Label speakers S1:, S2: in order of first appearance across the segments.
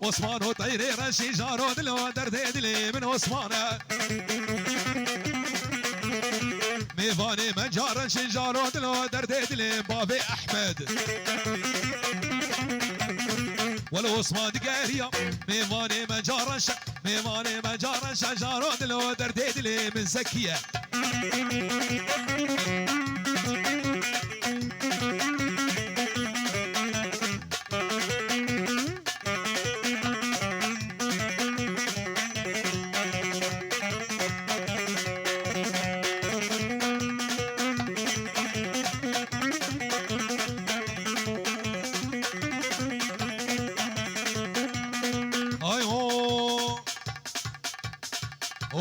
S1: عثمان وطيري رشي جارو دلو درد دلي من عثمان ميفاني مجار شجارو دلو درد دلي بابي احمد ولو عثمان دقاريا ميفاني مجار شجارو دلو درد دلي من زكيه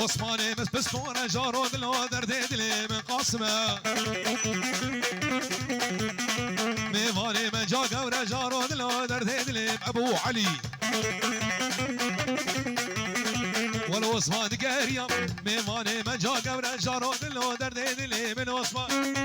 S1: عثماني بس فورا جارو دلو درد دلي من قاسمه ميفاني مجا قورا جارو دلو درد دلي ابو علي ولو عثمان قاريا ميفاني مجا قورا جارو دلو درد دلي من عثمان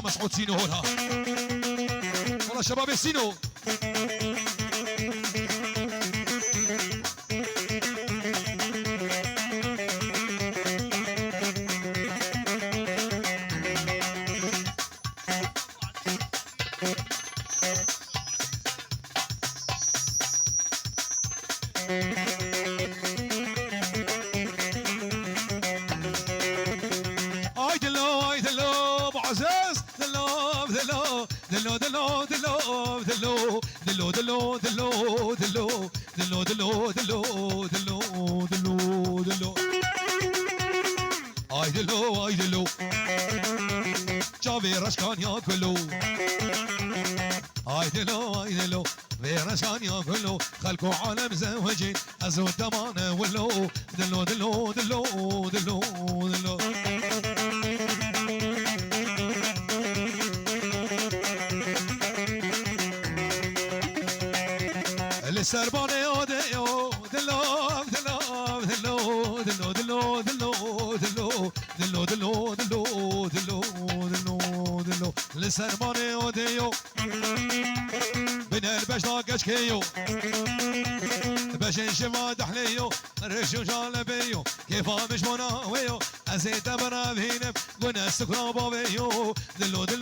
S1: مسعود سينو هنا والله شباب السينو دلو جابي رشكان ياكلو دلو رشكان ياكلو خلقوا عالم زوجين ازود دمانه ولو دلو السرباني اوديو دلو السرباني اوديو من البش ناقش كيو باش نشفا دحليو رشو جالبيو كيف مش مناويو ازيد برابينب قنا سكرا بابيو دلو دل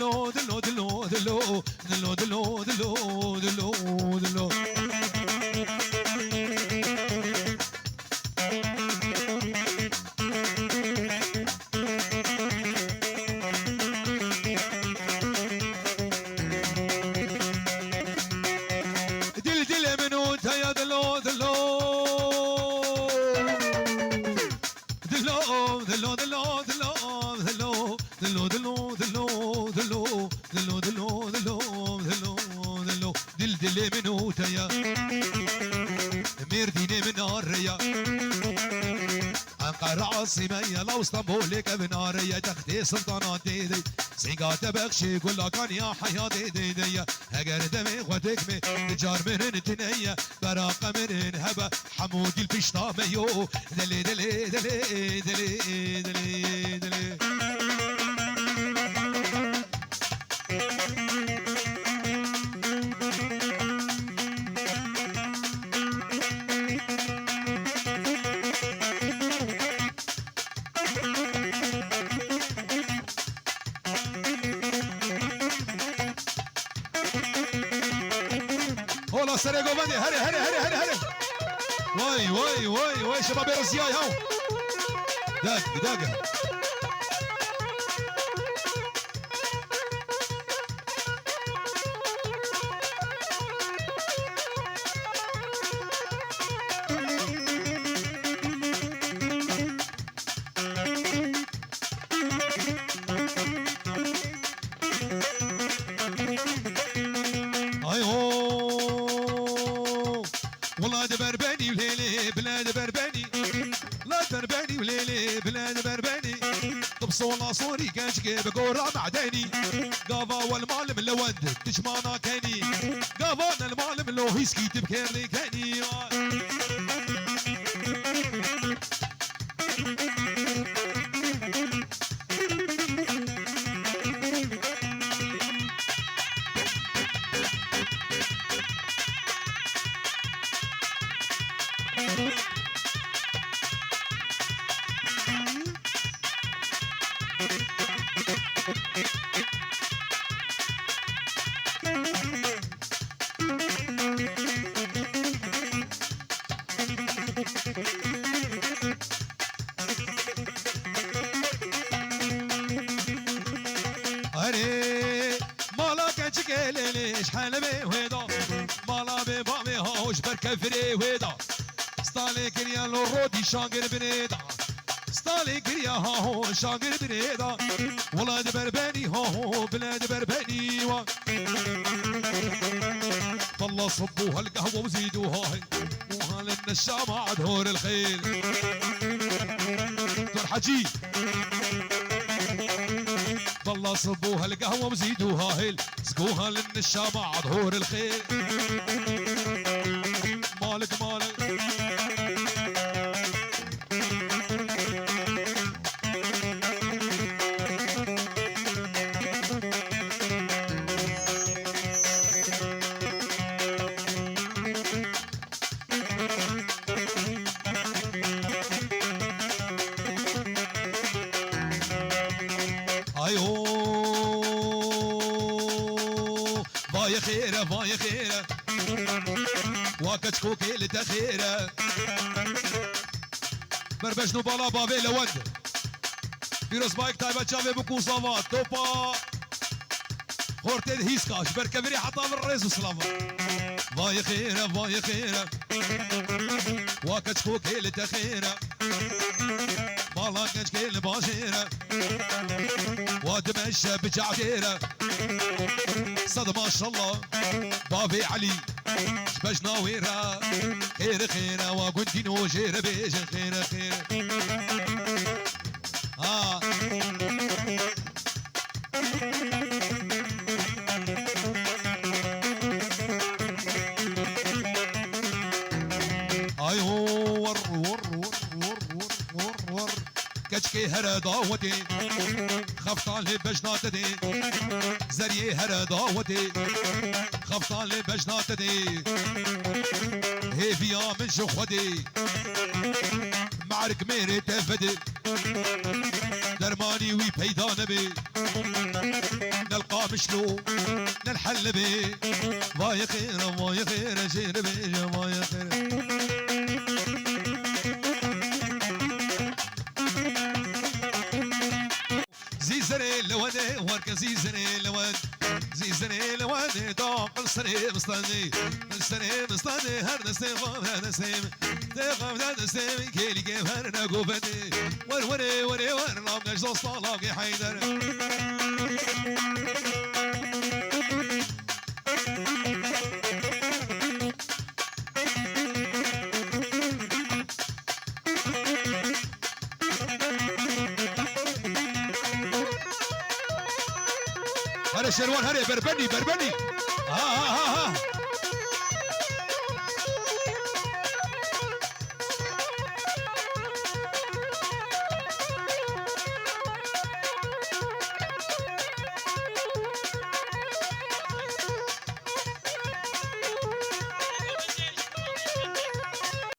S1: منو تيا ميرديني من الريا انقرة عاصمية لو اسطنبولك بنارية تختي سلطانات ديدي سيقات بخشي كل كان يا حياة ديدي هجر دمي خوتك مي تجار من تنية براقة من هبة حمودي البشطاميو دلي دلي دلي دلي دلي دلي هولا سريقو بندي هري واي شباب الرزياي هاو داق بلاد برباني وليلي بلاد برباني لا برباني وليلي بلاد برباني طبصونا صوري كاشكي بقورة معداني قافا والمعلم لوند تجمانا كاني قافانا المعلم لو هيسكي تبكير لي كاني هري مالا كنشكل ليش حلبي وهدا مالا ببامي هاوش بركفري وهدا ستالي كريا لورودي شاقر بنيدا ستالي كريا هاهو شاقر بنيدا ولاد برباني هاهو بلاد برباني والله صبوها القهوة وزيدوها وهلا النشامة عدهور الخيل دور حجي والله صبوها القهوة وزيدوها هيل سقوها للنشامة عدهور الخيل مالك مالك ايوه باي خيره باي خيره واكتشكوكي لتخيره بربش نوبالا بابي لوند فيروس بايك تايبا تشافي بوكو صافا توبا خورتين هيسكاش بركبري حطام الرئيس وسلافا باي خيره باي خيره واكتشكوكي لتخيره بالا كنشكي لباشيره ودمشق بجعديره صد ما شاء الله بابي علي شباش ناويره خير خيره وقندينو جيره بيجن خير خير ايوه ور ور ور ور ور ور ور كشكي هرا داوتي خفطان لي بجناتدي زريي هرا داوتي خفطان لي بجناتدي هيفيا من شخودي معرك ميري تفدي درماني وي بيدا نبي نلقى مشلو نلحل بي واي خير واي خير جير بي واي خير زيزري لواني ورك زيزري لوان زيزري لواني طاق السري مستني السري مستني هر نسيم هر نسيم تقام هر نسيم كيلي كيف هر نقوفتي وروري وري ور ناقش صلاقي حيدر هذا شروان هذا بربني بربني